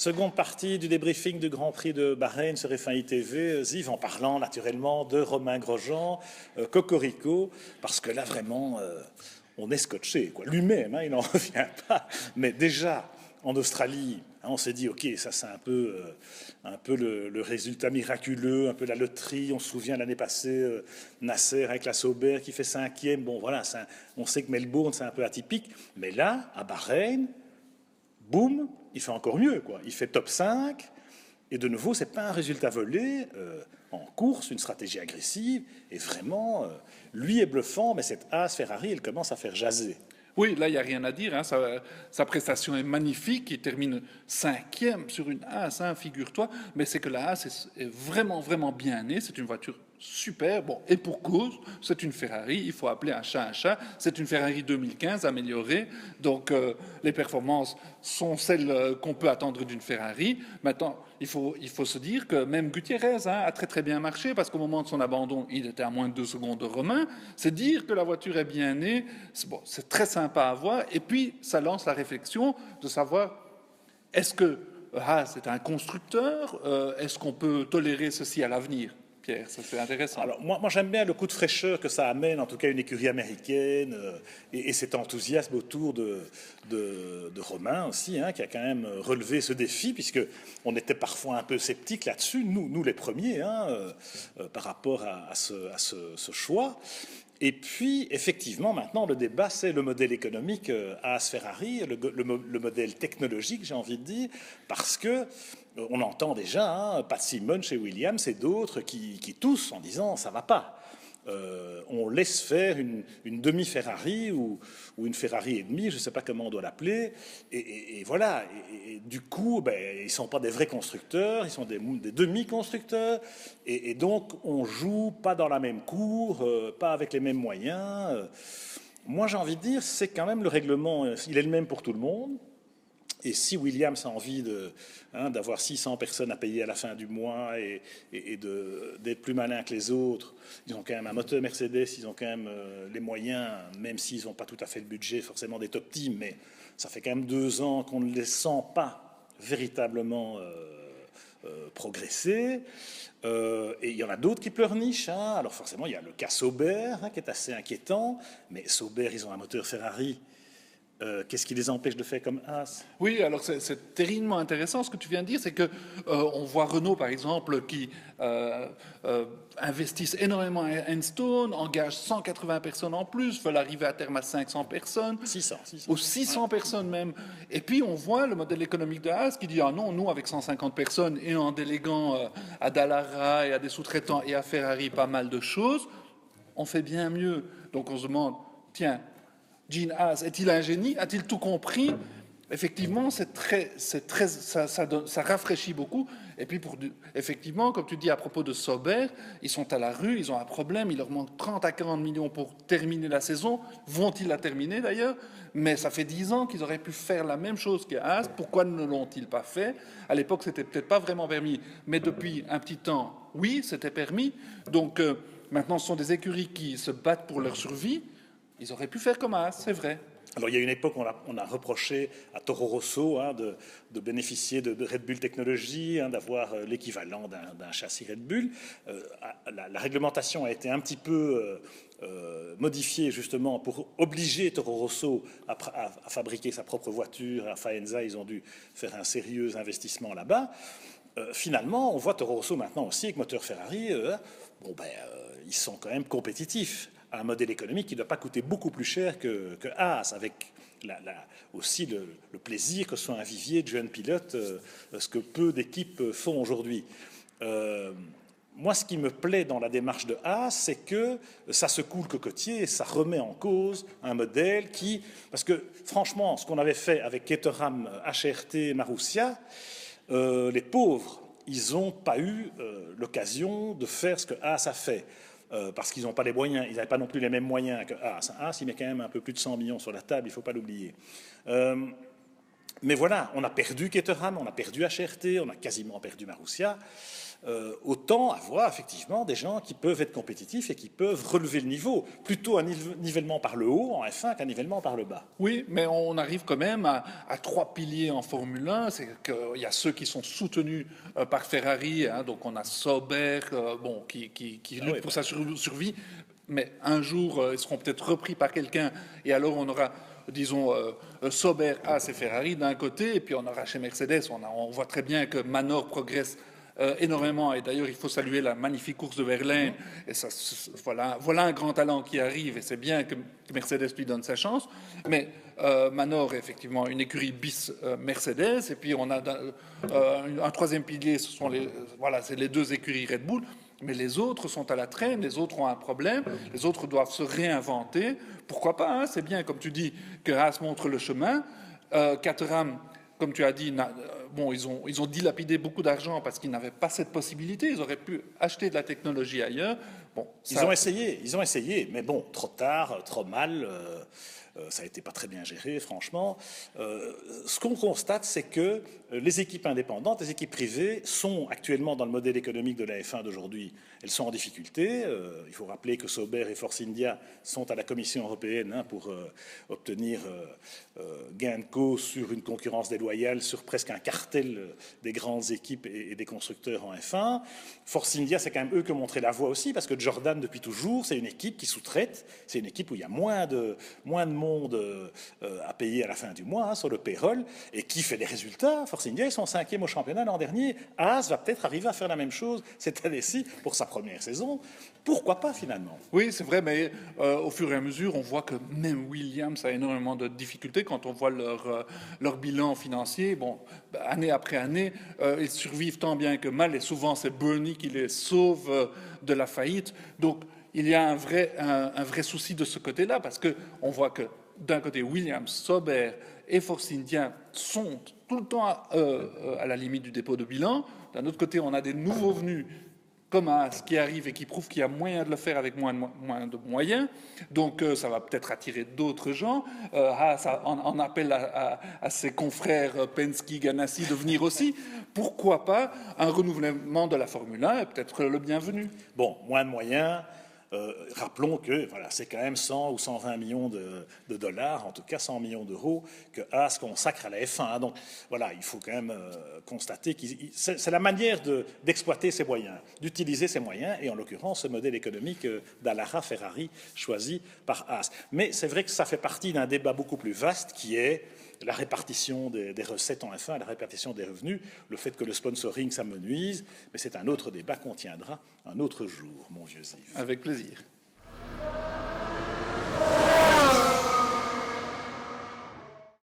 Seconde partie du débriefing du Grand Prix de Bahreïn sur F1 ITV, Ziv, en parlant naturellement de Romain Grosjean, Cocorico, parce que là vraiment, on est scotché, quoi. Lui-même, il n'en revient pas. Mais déjà, en Australie, on s'est dit, ok, ça c'est un peu le résultat miraculeux, un peu la loterie. On se souvient l'année passée, Nasser avec la Sauber qui fait 5e. Bon voilà, on sait que Melbourne c'est un peu atypique. Mais là, à Bahreïn, boum, il fait encore mieux, quoi. Il fait top 5. Et de nouveau, c'est pas un résultat volé. En course, une stratégie agressive. Et vraiment, lui est bluffant, mais cette Haas Ferrari, elle commence à faire jaser. Oui, là, il n'y a rien à dire. Hein. Sa prestation est magnifique. Il termine 5e sur une Haas, figure-toi. Mais c'est que la Haas est vraiment, vraiment bien née. C'est une voiture super. Bon, et pour cause, c'est une Ferrari. Il faut appeler un chat un chat. C'est une Ferrari 2015 améliorée. Donc, les performances sont celles qu'on peut attendre d'une Ferrari. Maintenant, il faut se dire que même Gutiérrez a très très bien marché parce qu'au moment de son abandon, il était à moins de 2 secondes de Romain. C'est dire que la voiture est bien née. C'est très sympa à voir. Et puis, ça lance la réflexion de savoir est-ce que Haas est un constructeur. Est-ce qu'on peut tolérer ceci à l'avenir? Pierre, ça c'est intéressant. Alors moi j'aime bien le coup de fraîcheur que ça amène, en tout cas une écurie américaine, et cet enthousiasme autour de Romain aussi, qui a quand même relevé ce défi, puisque on était parfois un peu sceptiques là-dessus, nous les premiers, par rapport à ce choix. Et puis, effectivement, maintenant, le débat, c'est le modèle économique Haas Ferrari, le modèle technologique, j'ai envie de dire, parce que on entend déjà, Pat Simon chez Williams et d'autres qui toussent en disant ça va pas. On laisse faire une demi-Ferrari ou une Ferrari et demie, je ne sais pas comment on doit l'appeler, et voilà. Et du coup, ils ne sont pas des vrais constructeurs, ils sont des demi-constructeurs, et donc on joue pas dans la même cour, pas avec les mêmes moyens. Moi, j'ai envie de dire, c'est quand même le règlement, il est le même pour tout le monde. Et si Williams a envie d'avoir 600 personnes à payer à la fin du mois et d'être plus malin que les autres, ils ont quand même un moteur Mercedes, ils ont quand même les moyens, même s'ils n'ont pas tout à fait le budget forcément des top teams, mais ça fait quand même 2 ans qu'on ne les sent pas véritablement progresser. Et il y en a d'autres qui pleurnichent. Alors forcément, il y a le cas Sauber qui est assez inquiétant, mais Sauber, ils ont un moteur Ferrari. Qu'est-ce qui les empêche de faire comme Haas? Oui, alors c'est terriblement intéressant ce que tu viens de dire, c'est que on voit Renault par exemple qui investissent énormément à Enstone, engagent 180 personnes en plus, veulent arriver à terme à 500 personnes, 600. ou 600 personnes même. Et puis on voit le modèle économique de Haas qui dit ah non, nous avec 150 personnes et en déléguant à Dallara et à des sous-traitants et à Ferrari pas mal de choses, on fait bien mieux. Donc on se demande tiens. Gene Haas, est-il un génie? A-t-il tout compris? Effectivement, ça rafraîchit beaucoup. Et puis, effectivement, comme tu dis à propos de Sauber, ils sont à la rue, ils ont un problème, il leur manque 30 à 40 millions pour terminer la saison. Vont-ils la terminer d'ailleurs? Mais ça fait 10 ans qu'ils auraient pu faire la même chose que Haas. Pourquoi ne l'ont-ils pas fait? À l'époque, c'était peut-être pas vraiment permis, mais depuis un petit temps, oui, c'était permis. Donc, maintenant, ce sont des écuries qui se battent pour leur survie. Ils auraient pu faire comme Haas, c'est vrai. Alors, il y a une époque, on a reproché à Toro Rosso de bénéficier de Red Bull Technologies, d'avoir l'équivalent d'un châssis Red Bull. La réglementation a été un petit peu modifiée, justement, pour obliger Toro Rosso à fabriquer sa propre voiture. À Faenza, ils ont dû faire un sérieux investissement là-bas. Finalement, on voit Toro Rosso maintenant aussi, avec moteur Ferrari, ils sont quand même compétitifs. Un modèle économique qui ne doit pas coûter beaucoup plus cher que Haas, avec aussi le plaisir que ce soit un vivier de jeunes pilotes, ce que peu d'équipes font aujourd'hui. Moi, ce qui me plaît dans la démarche de Haas, c'est que ça secoue le cocotier et ça remet en cause un modèle qui... Parce que, franchement, ce qu'on avait fait avec Caterham, HRT, Marussia, les pauvres, ils n'ont pas eu l'occasion de faire ce que Haas a fait. Parce qu'ils n'ont pas les moyens, ils n'avaient pas non plus les mêmes moyens que Haas. Haas, il met quand même un peu plus de 100 millions sur la table, il ne faut pas l'oublier. Mais voilà, on a perdu Caterham, on a perdu HRT, on a quasiment perdu Marussia. autant avoir effectivement des gens qui peuvent être compétitifs et qui peuvent relever le niveau. Plutôt un nivellement par le haut en F1 qu'un nivellement par le bas. Oui, mais on arrive quand même à 3 piliers en Formule 1. C'est qu'il y a ceux qui sont soutenus par Ferrari, hein, donc on a Sauber, qui lutte pour sa survie, mais un jour, ils seront peut-être repris par quelqu'un, et alors on aura, disons, Sauber, Haas et Ferrari d'un côté, et puis on aura chez Mercedes, on voit très bien que Manor progresse énormément, et d'ailleurs il faut saluer la magnifique course de Berlin, et ça, voilà un grand talent qui arrive, et c'est bien que Mercedes lui donne sa chance, mais Manor est effectivement une écurie bis Mercedes, et puis on a un troisième pilier, c'est les 2 écuries Red Bull, mais les autres sont à la traîne, les autres ont un problème, les autres doivent se réinventer, pourquoi pas, hein, c'est bien comme tu dis que Haas montre le chemin, Caterham, comme tu as dit, ils ont dilapidé beaucoup d'argent parce qu'ils n'avaient pas cette possibilité. Ils auraient pu acheter de la technologie ailleurs. Ils ont essayé, mais bon, trop tard, trop mal. Ça n'a été pas très bien géré, franchement. Ce qu'on constate, c'est que les équipes indépendantes, les équipes privées, sont actuellement dans le modèle économique de la F1 d'aujourd'hui. Elles sont en difficulté. Il faut rappeler que Sauber et Force India sont à la Commission européenne pour obtenir gain de cause sur une concurrence déloyale, sur presque un cartel des grandes équipes et des constructeurs en F1. Force India, c'est quand même eux qui ont montré la voie aussi, parce que Jordan, depuis toujours, c'est une équipe qui sous-traite. C'est une équipe où il y a moins de monde à payer à la fin du mois sur le payroll et qui fait des résultats. Force India, ils sont 5e au championnat l'an dernier. Haas va peut-être arriver à faire la même chose cette année-ci pour sa première saison. Pourquoi pas finalement? Oui, c'est vrai, mais au fur et à mesure, on voit que même Williams a énormément de difficultés quand on voit leur bilan financier. Année après année, ils survivent tant bien que mal et souvent c'est Bernie qui les sauve de la faillite. Donc, il y a un vrai souci de ce côté-là, parce qu'on voit que d'un côté, Williams, Sauber et Force India sont tout le temps à la limite du dépôt de bilan. D'un autre côté, on a des nouveaux venus comme Haas qui arrivent et qui prouvent qu'il y a moyen de le faire avec moins de moyens. Donc ça va peut-être attirer d'autres gens. Haas en appelle à ses confrères Penske, Ganassi de venir aussi. Pourquoi pas un renouvellement de la Formule 1 est peut-être le bienvenu. Bon, moins de moyens. Rappelons que c'est quand même 100 ou 120 millions de dollars, en tout cas 100 millions d'euros, que Haas consacre à la F1. Donc voilà, il faut quand même constater que c'est la manière d'exploiter ses moyens, d'utiliser ses moyens, et en l'occurrence ce modèle économique d'Allara Ferrari choisi par Haas. Mais c'est vrai que ça fait partie d'un débat beaucoup plus vaste qui est la répartition des recettes en F1, la répartition des revenus, le fait que le sponsoring, ça me nuise, mais c'est un autre débat qu'on tiendra un autre jour, mon vieux Yves. Avec plaisir.